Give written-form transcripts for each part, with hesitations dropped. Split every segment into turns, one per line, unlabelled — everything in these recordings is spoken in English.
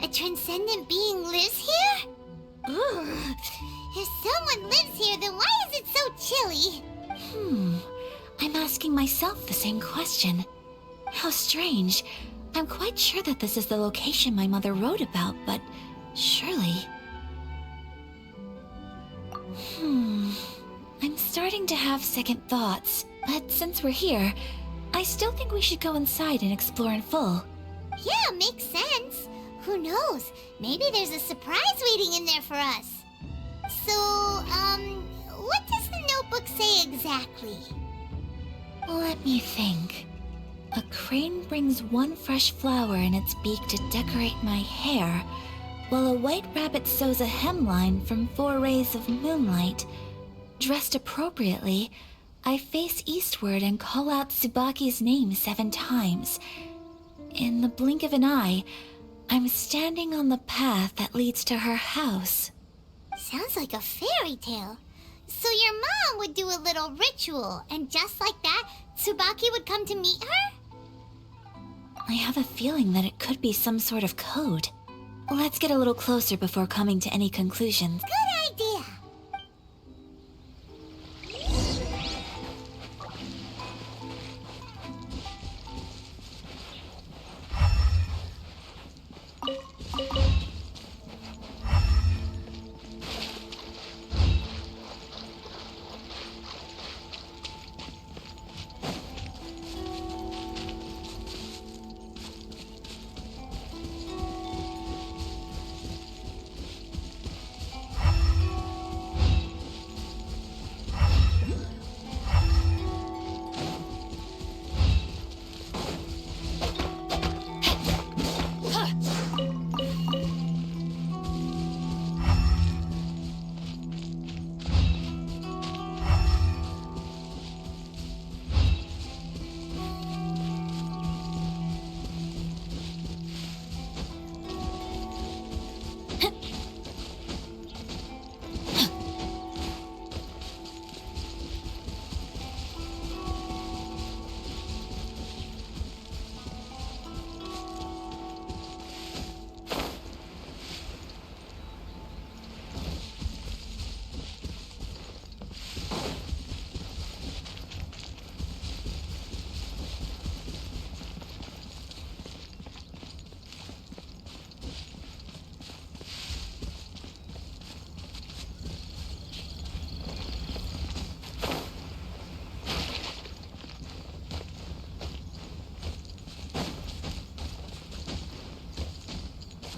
A transcendent being lives here? Ugh. If someone lives here, then why is it so chilly?
I'm asking myself the same question. How strange. I'm quite sure that this is the location my mother wrote about, but surely... I'm starting to have second thoughts, but since we're here, I still think we should go inside and explore in full.
Yeah, makes sense. Who knows? Maybe there's a surprise waiting in there for us. So, what does the notebook say exactly?
Let me think. A crane brings one fresh flower in its beak to decorate my hair, while a white rabbit sews a hemline from 4 rays of moonlight. Dressed appropriately, I face eastward and call out Tsubaki's name 7 times. In the blink of an eye, I'm standing on the path that leads to her house.
Sounds like a fairy tale. So your mom would do a little ritual, and just like that, Tsubaki would come to meet her?
I have a feeling that it could be some sort of code. Let's get a little closer before coming to any conclusions.
Good idea.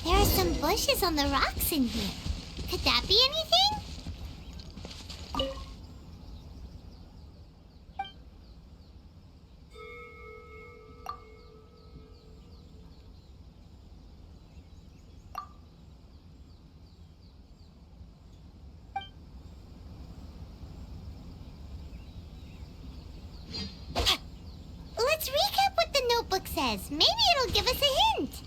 There are some bushes on the rocks in here. Could that be anything? Let's recap what the notebook says. Maybe it'll give us a hint.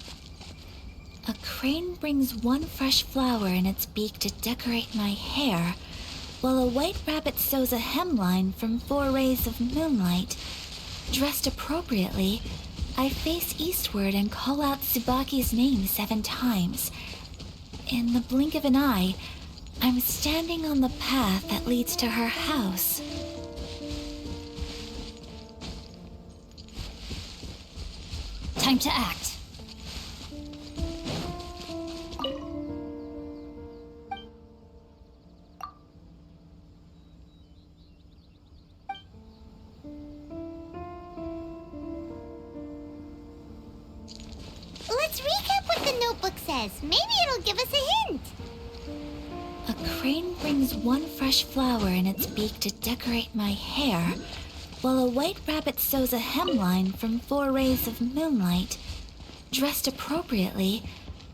A crane brings one fresh flower in its beak to decorate my hair, while a white rabbit sews a hemline from 4 rays of moonlight. Dressed appropriately, I face eastward and call out Tsubaki's name 7 times. In the blink of an eye, I'm standing on the path that leads to her house. Time to act.
Let's recap what the notebook says. Maybe it'll give us a hint.
A crane brings one fresh flower in its beak to decorate my hair, while a white rabbit sews a hemline from 4 rays of moonlight. Dressed appropriately,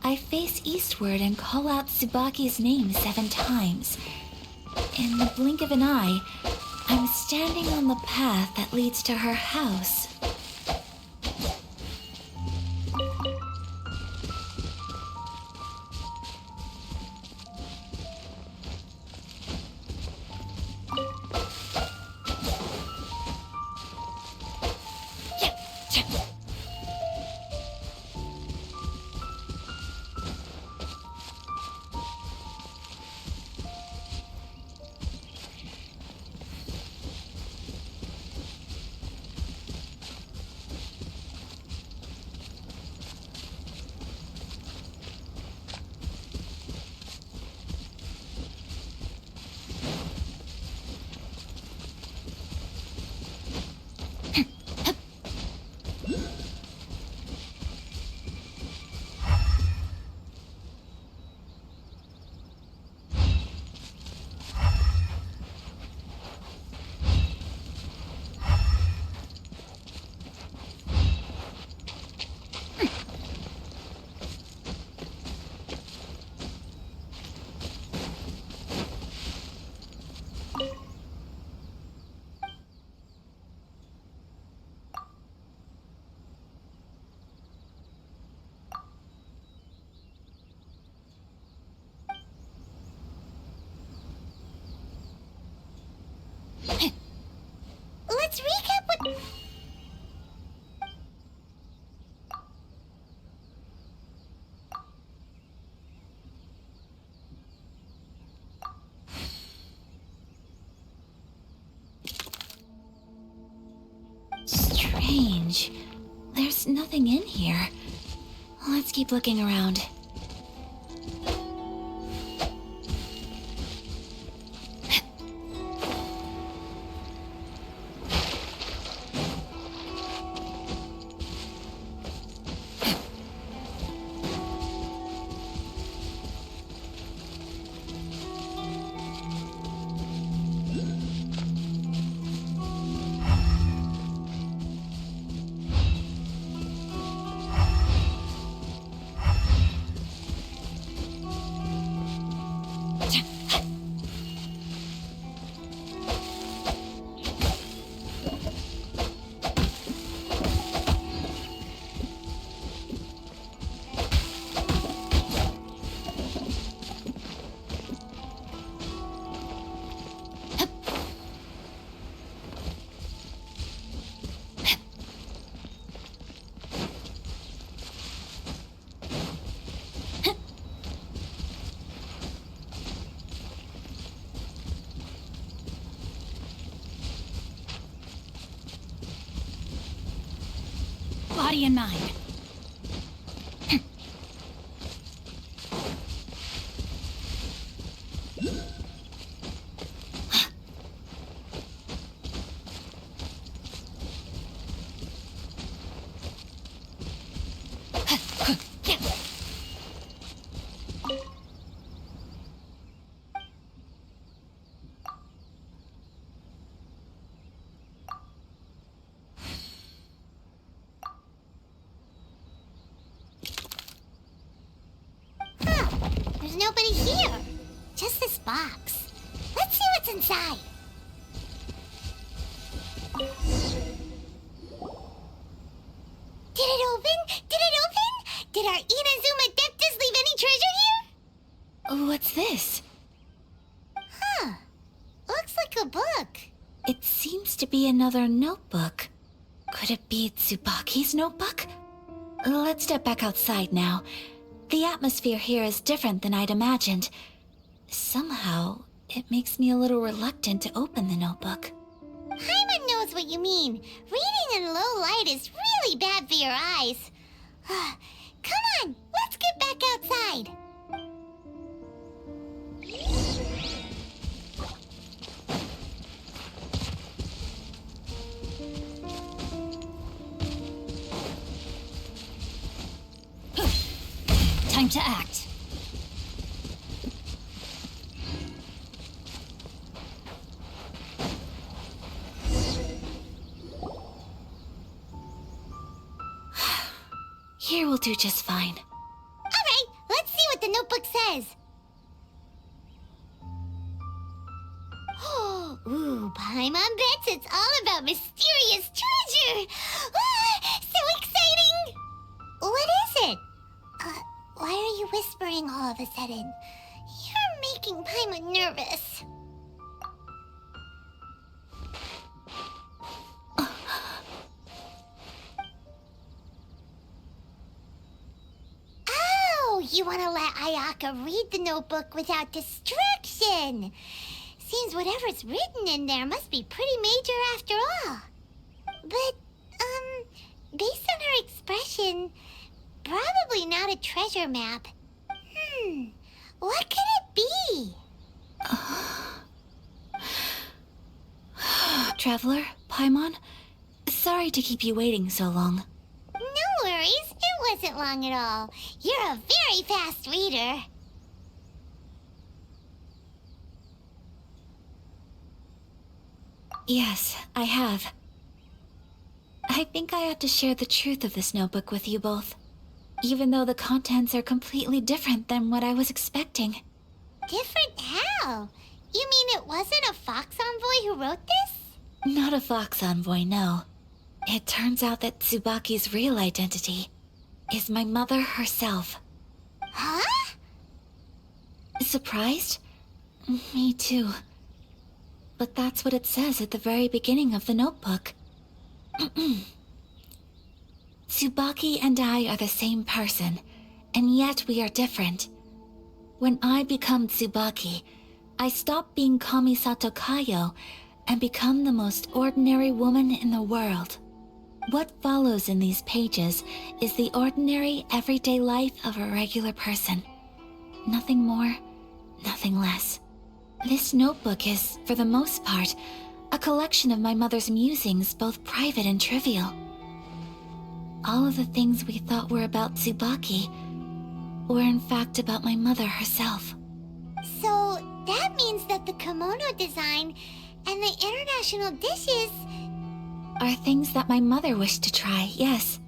I face eastward and call out Tsubaki's name 7 times. In the blink of an eye, I'm standing on the path that leads to her house. nothing in here. Let's keep looking around.
Body and mind.
There's nobody here. Just this box. Let's see what's inside. Did it open? Did it open? Did our Inazuma Adeptus leave any treasure here?
What's this?
Huh. Looks like a book.
It seems to be another notebook. Could it be Tsubaki's notebook? Let's step back outside now. The atmosphere here is different than I'd imagined. Somehow, it makes me a little reluctant to open the notebook.
Paimon knows what you mean. Reading in low light is really bad for your eyes. Come on, let's get back outside.
Time to act.
Here will do just fine.
All right, let's see what the notebook says. Ooh, Paimon bets it's all about mysterious treasure. So exciting! What is it? Why are you whispering all of a sudden? You're making Paimon nervous. Oh, you want to let Ayaka read the notebook without distraction. Seems whatever's written in there must be pretty major after all. But, based on her expression, probably not a treasure map. What could it be?
Traveler, Paimon, sorry to keep you waiting so long.
No worries, it wasn't long at all. You're a very fast reader.
Yes, I have. I think I ought to share the truth of this notebook with you both, even though the contents are completely different than what I was expecting.
Different how? You mean it wasn't a Fox Envoy who wrote this?
Not a Fox Envoy, no. It turns out that Tsubaki's real identity is my mother herself.
Huh?
Surprised? Me too. But that's what it says at the very beginning of the notebook. Tsubaki and I are the same person, and yet we are different. When I become Tsubaki, I stop being Kamisato Kayo and become the most ordinary woman in the world. What follows in these pages is the ordinary, everyday life of a regular person. Nothing more, nothing less. This notebook is, for the most part, a collection of my mother's musings, both private and trivial. All of the things we thought were about Tsubaki were in fact about my mother herself.
So that means that the kimono design and the international dishes
Are things that my mother wished to try, yes.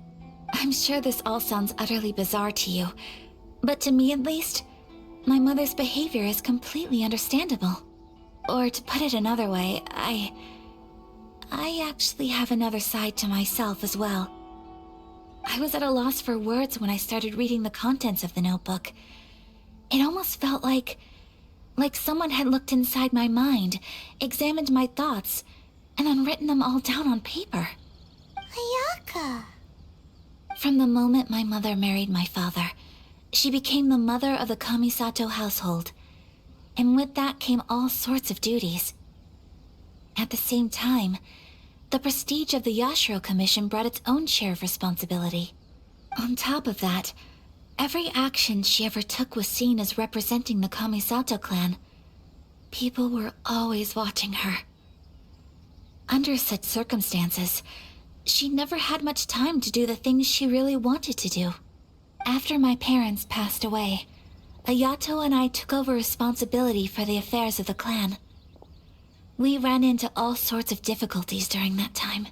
I'm sure this all sounds utterly bizarre to you, but to me at least, my mother's behavior is completely understandable. Or to put it another way, I actually have another side to myself as well. I was at a loss for words when I started reading the contents of the notebook. It almost felt like someone had looked inside my mind, examined my thoughts, and then written them all down on paper.
Ayaka.
From the moment my mother married my father, she became the mother of the Kamisato household, and with that came all sorts of duties. At the same time, the prestige of the Yashiro Commission brought its own share of responsibility. On top of that, every action she ever took was seen as representing the Kamisato clan. People were always watching her. Under such circumstances, she never had much time to do the things she really wanted to do. After my parents passed away, Ayato and I took over responsibility for the affairs of the clan. We ran into all sorts of difficulties during that time.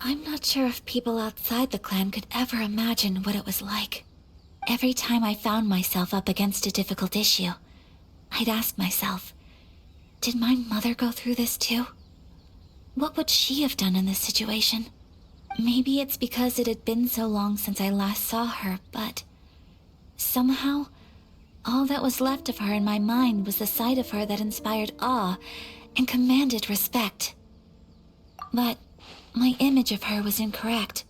I'm not sure if people outside the clan could ever imagine what it was like. Every time I found myself up against a difficult issue, I'd ask myself, did my mother go through this too? What would she have done in this situation? Maybe it's because it had been so long since I last saw her, but somehow, all that was left of her in my mind was the sight of her that inspired awe and commanded respect. But my image of her was incorrect.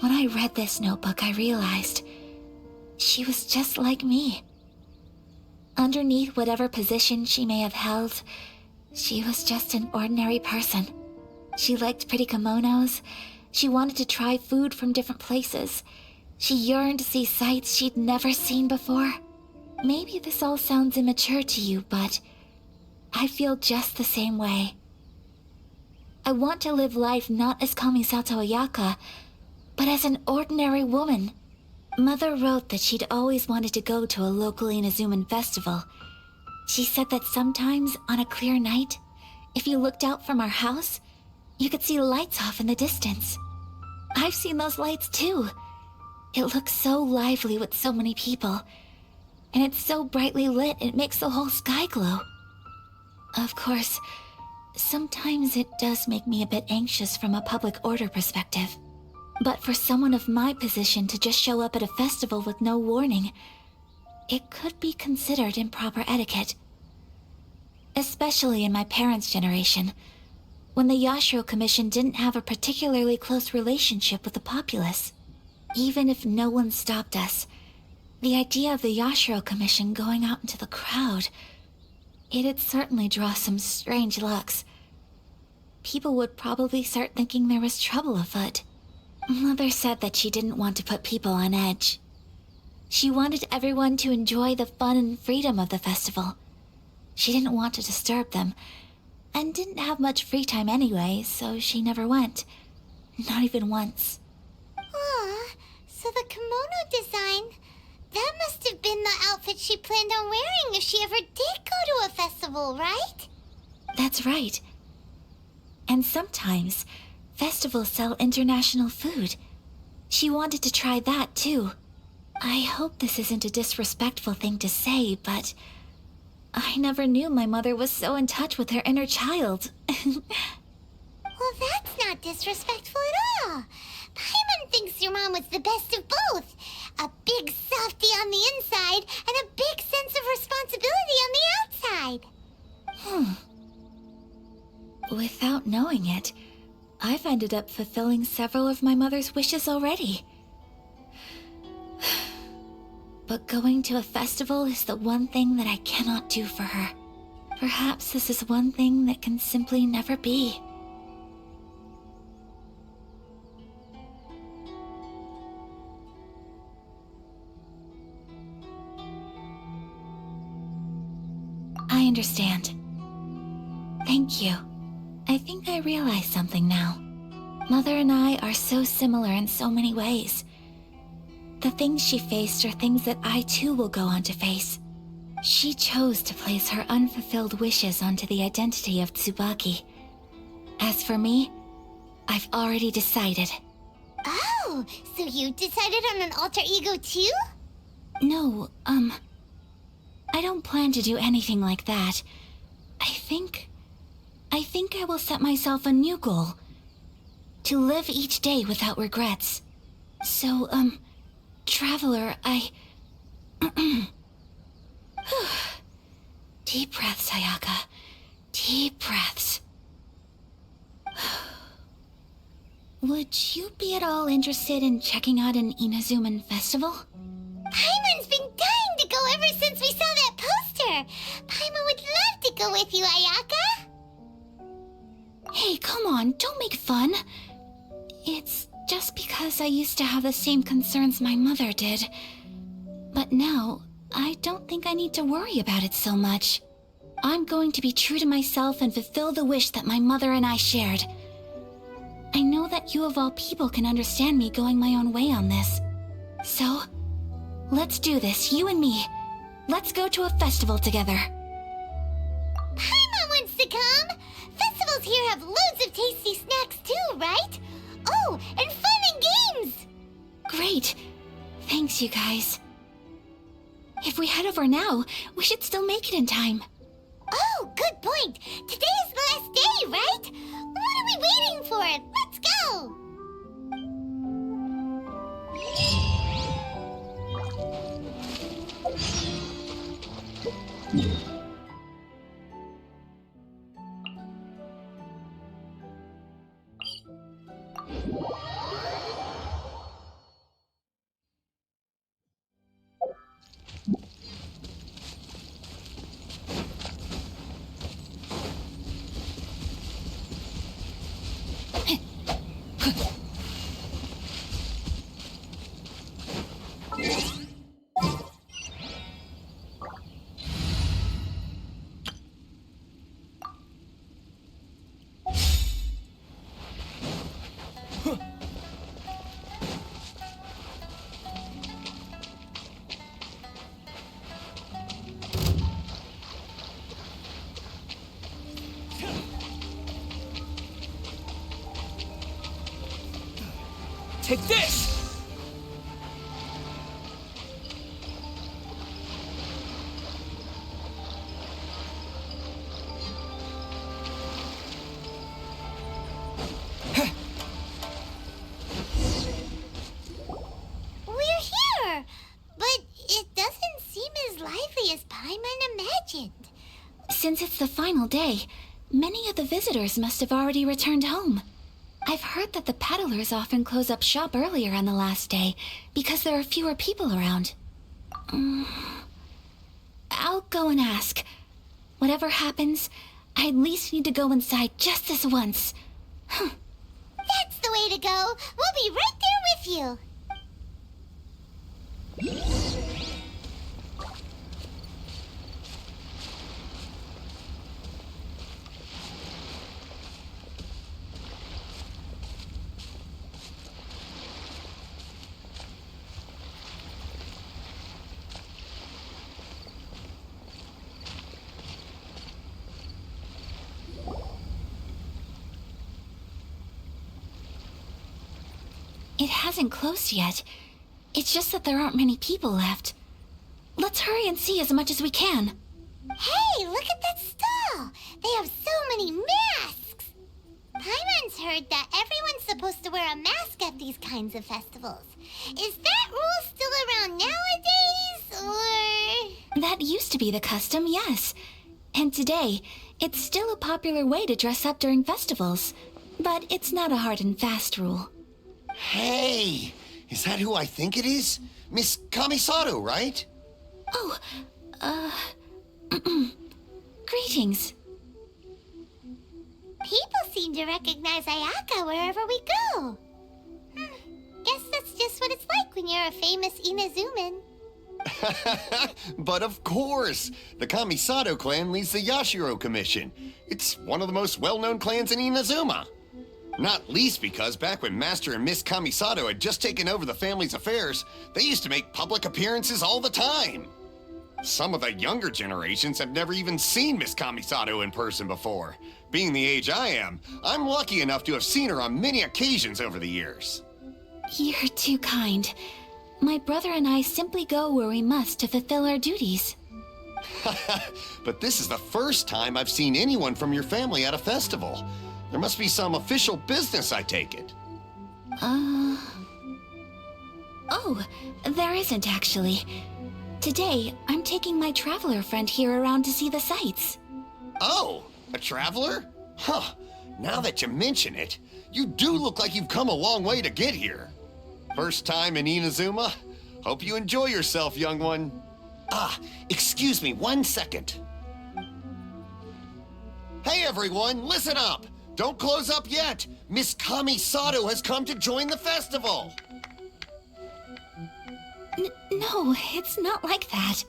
When I read this notebook, I realized she was just like me. Underneath whatever position she may have held, she was just an ordinary person. She liked pretty kimonos. She wanted to try food from different places. She yearned to see sights she'd never seen before. Maybe this all sounds immature to you, but I feel just the same way. I want to live life not as Kamisato Ayaka, but as an ordinary woman. Mother wrote that she'd always wanted to go to a local Inazuman festival. She said that sometimes, on a clear night, if you looked out from our house, you could see lights off in the distance. I've seen those lights too. It looks so lively with so many people, and it's so brightly lit it makes the whole sky glow. Of course, sometimes it does make me a bit anxious from a public order perspective. But for someone of my position to just show up at a festival with no warning, it could be considered improper etiquette. Especially in my parents' generation, when the Yashiro Commission didn't have a particularly close relationship with the populace. Even if no one stopped us, the idea of the Yashiro Commission going out into the crowd, it'd certainly draw some strange looks. People would probably start thinking there was trouble afoot. Mother said that she didn't want to put people on edge. She wanted everyone to enjoy the fun and freedom of the festival. She didn't want to disturb them, and didn't have much free time anyway, so she never went. Not even once.
Aw, so the kimono design, that must have been the outfit she planned on wearing if she ever did go to a festival, right?
That's right. And sometimes, festivals sell international food. She wanted to try that too. I hope this isn't a disrespectful thing to say, but I never knew my mother was so in touch with her inner child.
Well, that's not disrespectful at all. Paimon thinks your mom was the best of both. A big softy on the inside and a big sense of responsibility on the outside.
Without knowing it, I've ended up fulfilling several of my mother's wishes already. But going to a festival is the one thing that I cannot do for her. Perhaps this is one thing that can simply never be. I understand. Thank you. I think I realize something now. Mother and I are so similar in so many ways. The things she faced are things that I too will go on to face. She chose to place her unfulfilled wishes onto the identity of Tsubaki. As for me, I've already decided.
Oh, so you decided on an alter ego too?
No, I don't plan to do anything like that. I think I will set myself a new goal. To live each day without regrets. So, Traveler, Deep breaths, Ayaka. Deep breaths. Would you be at all interested in checking out an Inazuman festival?
Paimon's been dying to go ever since we saw that poster. Paimon would love to go with you, Ayaka.
Hey, come on, don't make fun. It's just because I used to have the same concerns my mother did. But now, I don't think I need to worry about it so much. I'm going to be true to myself and fulfill the wish that my mother and I shared. I know that you of all people can understand me going my own way on this. So, let's do this, you and me. Let's go to a festival together.
Paimon wants to come! Festivals here have loads of tasty snacks too, right? Oh, and fun and games!
Great. Thanks, you guys. If we head over now, we should still make it in time.
Oh, good point. Today is the last day, right? What are we waiting for? Let's go!
Take this!
We're here! But it doesn't seem as lively as Paimon imagined.
Since it's the final day, many of the visitors must have already returned home. I've heard that the peddlers often close up shop earlier on the last day because there are fewer people around. I'll go and ask. Whatever happens, I at least need to go inside just this once.
That's the way to go. We'll be right there with you.
It hasn't closed yet. It's just that there aren't many people left. Let's hurry and see as much as we can.
Hey, look at that stall! They have so many masks! Paimon's heard that everyone's supposed to wear a mask at these kinds of festivals. Is that rule still around nowadays, or...?
That used to be the custom, yes. And today, it's still a popular way to dress up during festivals. But it's not a hard and fast rule.
Hey! Is that who I think it is? Miss Kamisato, right?
Oh, greetings.
People seem to recognize Ayaka wherever we go. Guess that's just what it's like when you're a famous Inazuman.
But of course, the Kamisato clan leads the Yashiro Commission. It's one of the most well-known clans in Inazuma. Not least because back when Master and Miss Kamisato had just taken over the family's affairs, they used to make public appearances all the time. Some of the younger generations have never even seen Miss Kamisato in person before. Being the age I am, I'm lucky enough to have seen her on many occasions over the years.
You're too kind. My brother and I simply go where we must to fulfill our duties.
But this is the first time I've seen anyone from your family at a festival. There must be some official business, I take it.
Oh, there isn't actually. Today, I'm taking my traveler friend here around to see the sights.
Oh, a traveler? Huh, now that you mention it, you do look like you've come a long way to get here. First time in Inazuma? Hope you enjoy yourself, young one. Ah, excuse me 1 second. Hey everyone, listen up! Don't close up yet! Miss Kamisato has come to join the festival!
No, it's not like that.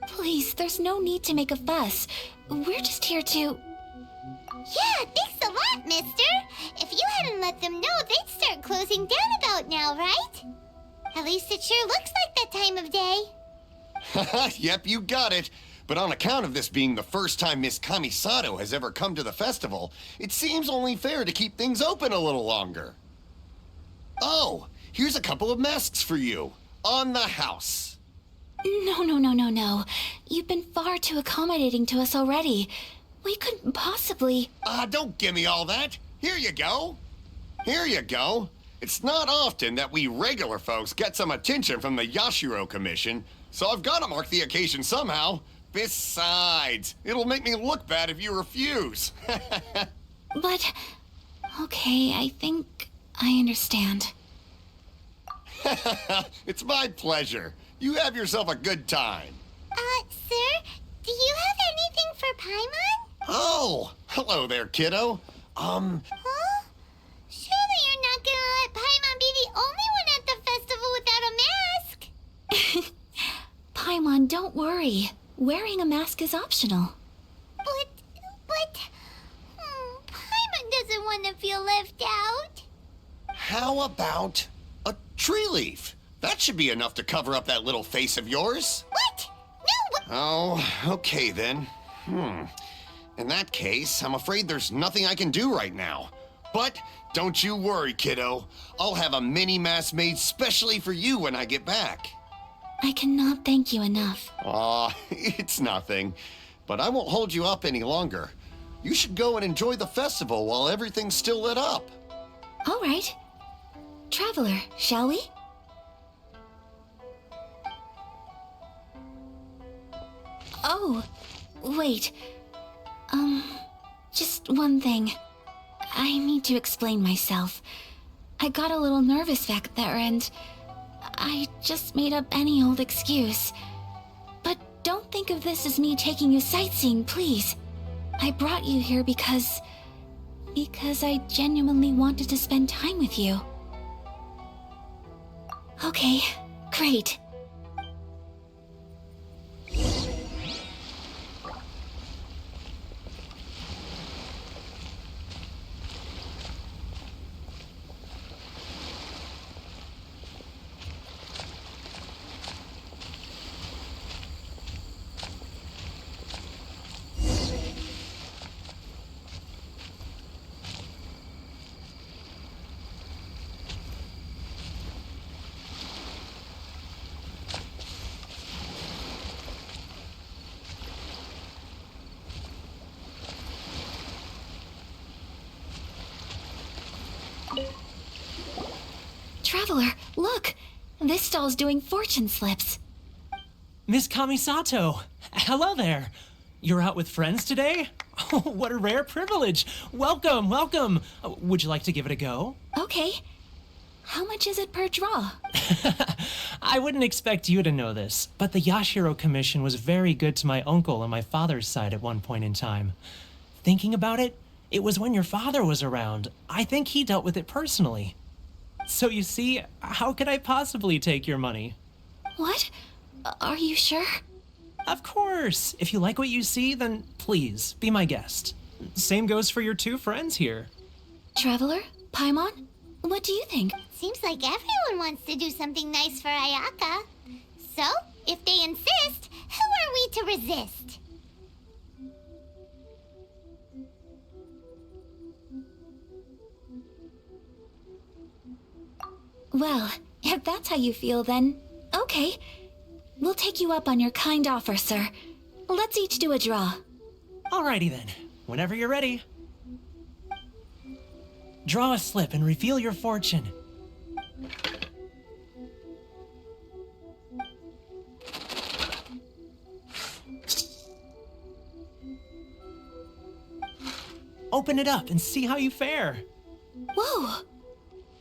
Please, there's no need to make a fuss. We're just here to...
Yeah, thanks a lot, mister. If you hadn't let them know, they'd start closing down about now, right? At least it sure looks like that time of day.
Yep, you got it. But on account of this being the first time Miss Kamisato has ever come to the festival, it seems only fair to keep things open a little longer. Oh, here's a couple of masks for you. On the house.
No. You've been far too accommodating to us already. We couldn't possibly...
Don't give me all that. Here you go. Here you go. It's not often that we regular folks get some attention from the Yashiro Commission, so I've got to mark the occasion somehow. Besides, it'll make me look bad if you refuse.
But... Okay, I think I understand.
It's my pleasure. You have yourself a good time.
Sir, do you have anything for Paimon?
Oh, hello there, kiddo.
Huh? Surely you're not gonna let Paimon be the only one at the festival without a mask?
Paimon, don't worry. Wearing a mask is optional.
But, Paimon doesn't want to feel left out.
How about a tree leaf? That should be enough to cover up that little face of yours.
What? No,
Oh, okay then. In that case, I'm afraid there's nothing I can do right now. But don't you worry, kiddo. I'll have a mini mask made specially for you when I get back.
I cannot thank you enough.
Aw, it's nothing. But I won't hold you up any longer. You should go and enjoy the festival while everything's still lit up.
All right. Traveler, shall we? Oh, wait. Just one thing. I need to explain myself. I got a little nervous back there and I just made up any old excuse. But don't think of this as me taking you sightseeing, please. I brought you here because I genuinely wanted to spend time with you. Okay, great. Traveler, look! This stall's doing fortune slips.
Miss Kamisato, hello there. You're out with friends today? Oh, what a rare privilege. Welcome, welcome. Would you like to give it a go?
Okay. How much is it per draw?
I wouldn't expect you to know this, but the Yashiro Commission was very good to my uncle on my father's side at one point in time. Thinking about it, it was when your father was around. I think he dealt with it personally. So you see, how could I possibly take your money?
What? Are you sure?
Of course. If you like what you see, then please, be my guest. Same goes for your two friends here.
Traveler? Paimon? What do you think?
Seems like everyone wants to do something nice for Ayaka. So, if they insist, who are we to resist?
Well, if that's how you feel, then okay. We'll take you up on your kind offer, sir. Let's each do a draw.
Alrighty then. Whenever you're ready. Draw a slip and reveal your fortune. Open it up and see how you fare.
Whoa!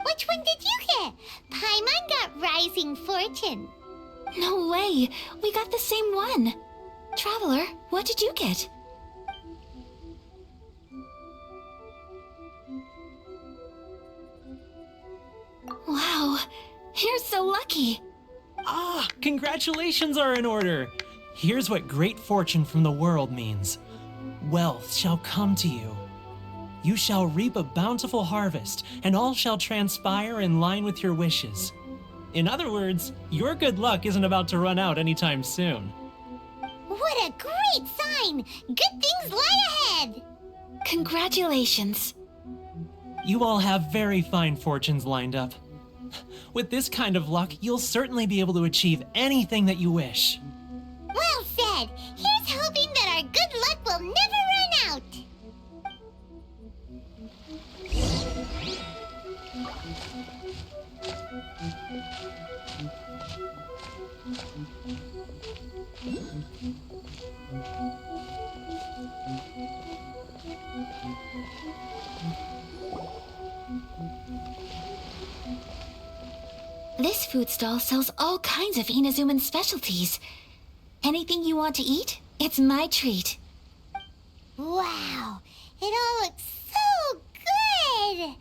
Which one did you get? Paimon got Rising Fortune.
No way! We got the same one! Traveler, what did you get? Wow, you're so lucky!
Ah, congratulations are in order. Here's what great fortune from the world means. Wealth shall come to you. You shall reap a bountiful harvest, and all shall transpire in line with your wishes. In other words, your good luck isn't about to run out anytime soon.
What a great sign! Good things lie ahead!
Congratulations.
You all have very fine fortunes lined up. With this kind of luck, you'll certainly be able to achieve anything that you wish.
Well said! Here's hoping that our good luck will never run out!
This food stall sells all kinds of Inazuman specialties. Anything you want to eat, it's my treat.
Wow, it all looks so good!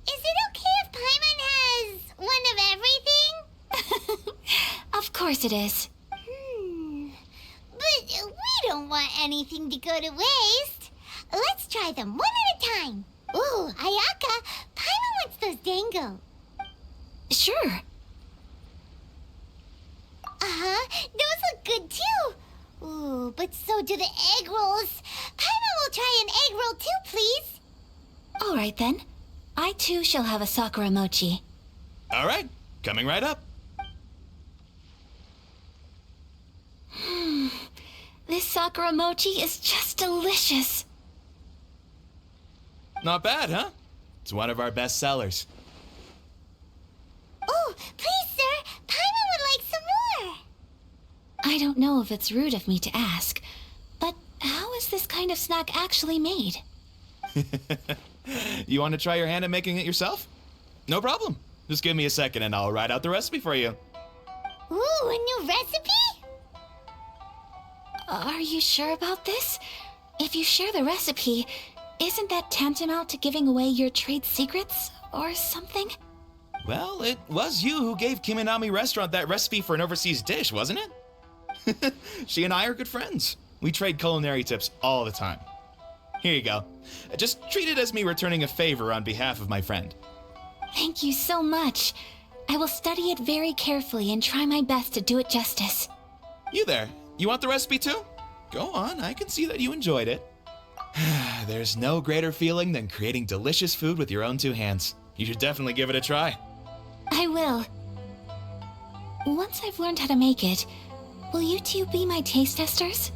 Is it okay if Paimon has one of everything?
Of course it is.
But we don't want anything to go to waste. Let's try them one at a time. Ooh, Ayaka, Paimon wants those dango.
Sure.
Uh-huh, those look good too. Ooh, but so do the egg rolls. Paimon will try an egg roll too, please.
All right then. I too shall have a Sakura mochi.
All right, coming right up.
This Sakura mochi is just delicious.
Not bad, huh? It's one of our best sellers.
Oh, please, sir. Paimon would like some more.
I don't know if it's rude of me to ask, but how is this kind of snack actually made?
You want to try your hand at making it yourself? No problem. Just give me a second and I'll write out the recipe for you.
Ooh, a new recipe?
Are you sure about this? If you share the recipe, isn't that tantamount to giving away your trade secrets or something?
Well, it was you who gave Kiminami Restaurant that recipe for an overseas dish, wasn't it? She and I are good friends. We trade culinary tips all the time. Here you go. Just treat it as me returning a favor on behalf of my friend.
Thank you so much. I will study it very carefully and try my best to do it justice.
You there, you want the recipe too? Go on, I can see that you enjoyed it. There's no greater feeling than creating delicious food with your own two hands. You should definitely give it a try.
I will. Once I've learned how to make it, will you two be my taste testers?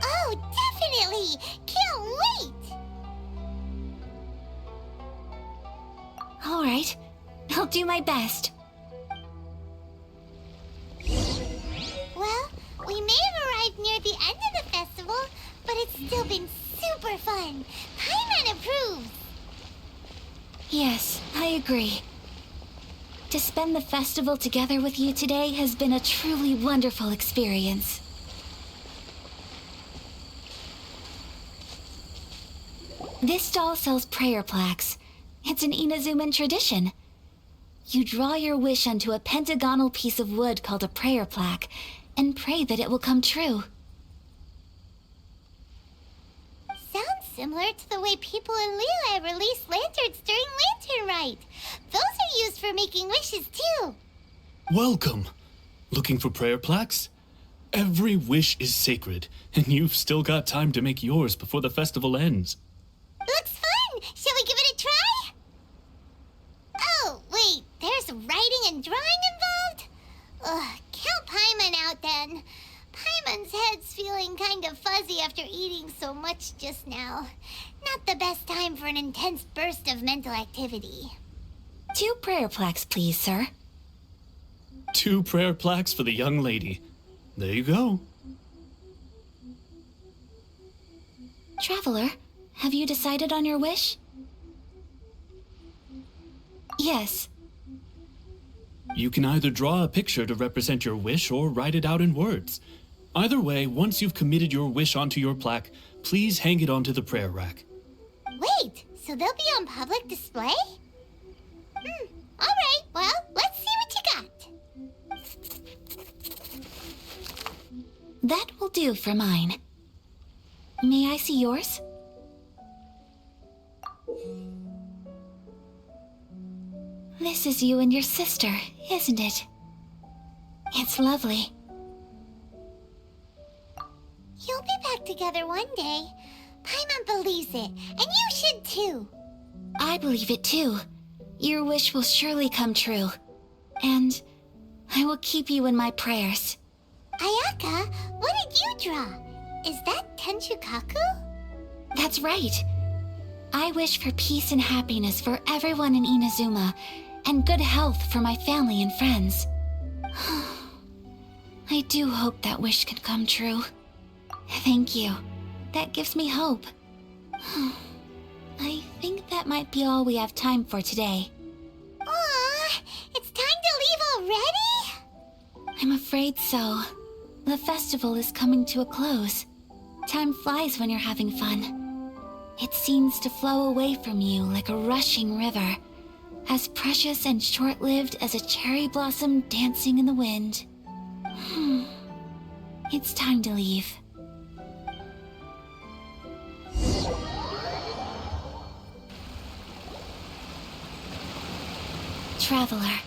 Oh, definitely! Can't wait!
All right, I'll do my best.
Well, we may have arrived near the end of the festival, but it's still been super fun. Paimon approves.
Yes, I agree. To spend the festival together with you today has been a truly wonderful experience. This stall sells prayer plaques. It's an Inazuman tradition. You draw your wish onto a pentagonal piece of wood called a prayer plaque, and pray that it will come true.
Sounds similar to the way people in Liyue release lanterns during Lantern Rite. Those are used for making wishes, too.
Welcome. Looking for prayer plaques? Every wish is sacred, and you've still got time to make yours before the festival ends.
Looks fun! Shall we give it a try? Oh, wait, there's writing and drawing involved? Ugh, count Paimon out then. Paimon's head's feeling kind of fuzzy after eating so much just now. Not the best time for an intense burst of mental activity.
2 prayer plaques, please, sir.
2 prayer plaques for the young lady. There you go.
Traveler, have you decided on your wish? Yes.
You can either draw a picture to represent your wish or write it out in words. Either way, once you've committed your wish onto your plaque, please hang it onto the prayer rack.
Wait, so they'll be on public display? Alright, well, let's see what you got.
That will do for mine. May I see yours? This is you and your sister, isn't it? It's lovely.
You'll be back together one day. Paimon believes it, and you should too.
I believe it too. Your wish will surely come true. And I will keep you in my prayers.
Ayaka, what did you draw? Is that Tenshukaku?
That's right. I wish for peace and happiness for everyone in Inazuma, and good health for my family and friends. I do hope that wish can come true. Thank you. That gives me hope. I think that might be all we have time for today.
Aw, it's time to leave already?
I'm afraid so. The festival is coming to a close. Time flies when you're having fun. It seems to flow away from you like a rushing river, as precious and short-lived as a cherry blossom dancing in the wind. It's time to leave. Traveler,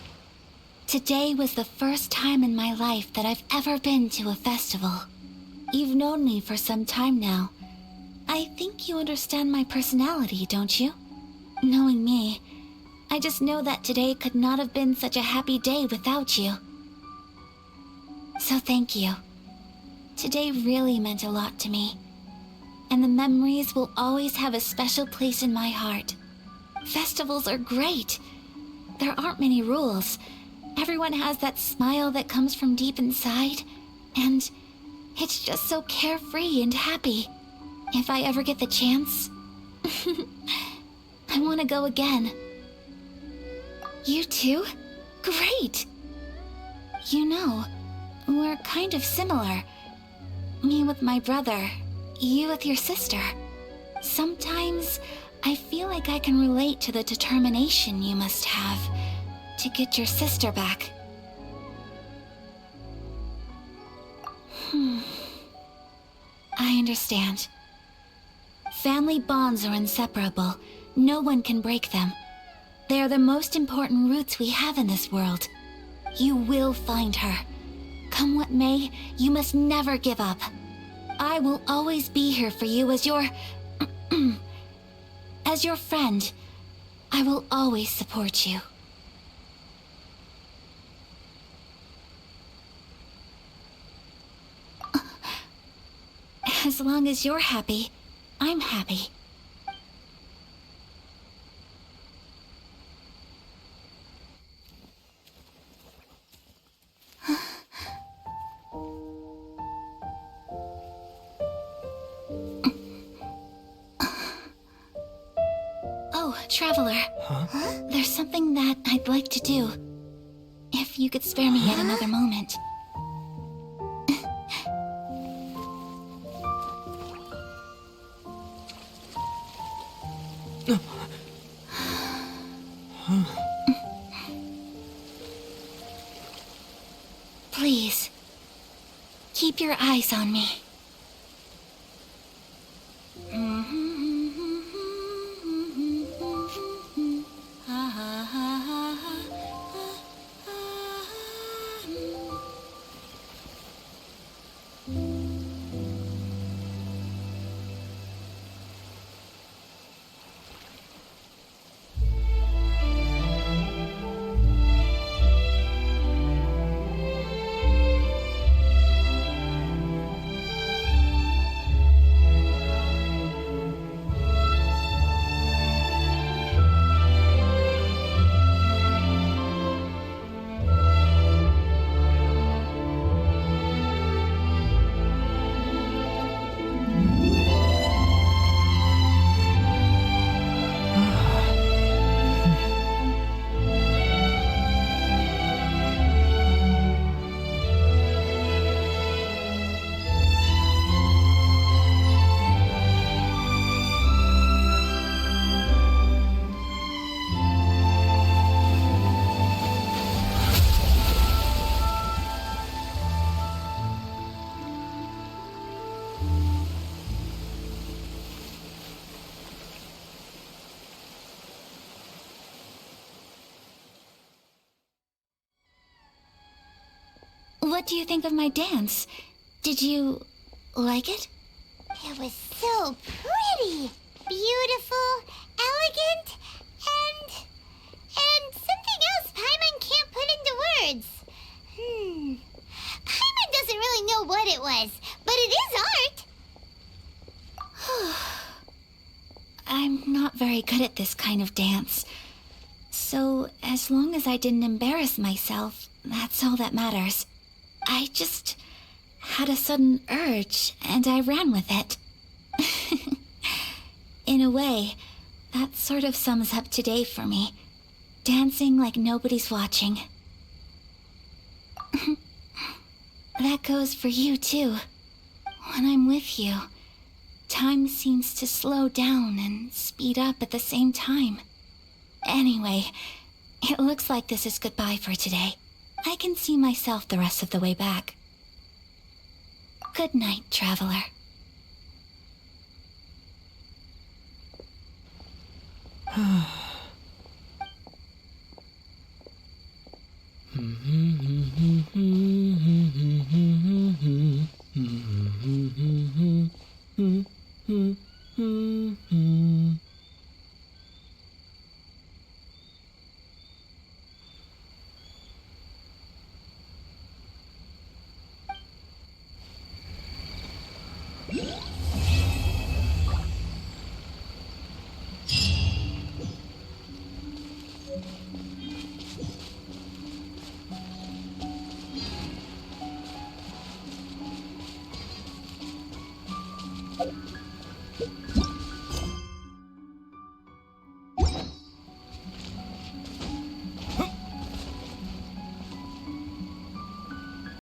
today was the first time in my life that I've ever been to a festival. You've known me for some time now. I think you understand my personality, don't you? Knowing me, I just know that today could not have been such a happy day without you. So thank you. Today really meant a lot to me, and the memories will always have a special place in my heart. Festivals are great. There aren't many rules. Everyone has that smile that comes from deep inside, and it's just so carefree and happy. If I ever get the chance, I want to go again. You too? Great! You know, we're kind of similar. Me with my brother, you with your sister. Sometimes I feel like I can relate to the determination you must have to get your sister back. I understand. Family bonds are inseparable. No one can break them. They are the most important roots we have in this world. You will find her. Come what may, you must never give up. I will always be here for you as your... as your friend. I will always support you. As long as you're happy, I'm happy. Oh, Traveler.
Huh?
There's something that I'd like to do. If you could spare me yet another moment. keep your eyes on me. What do you think of my dance? Did you like it?
It was so pretty, beautiful, elegant, and something else Paimon can't put into words. Paimon doesn't really know what it was, but it is art.
I'm not very good at this kind of dance. So, as long as I didn't embarrass myself, that's all that matters. I just had a sudden urge, and I ran with it. In a way, that sort of sums up today for me. Dancing like nobody's watching. That goes for you, too. When I'm with you, time seems to slow down and speed up at the same time. Anyway, it looks like this is goodbye for today. I can see myself the rest of the way back. Good night, traveler.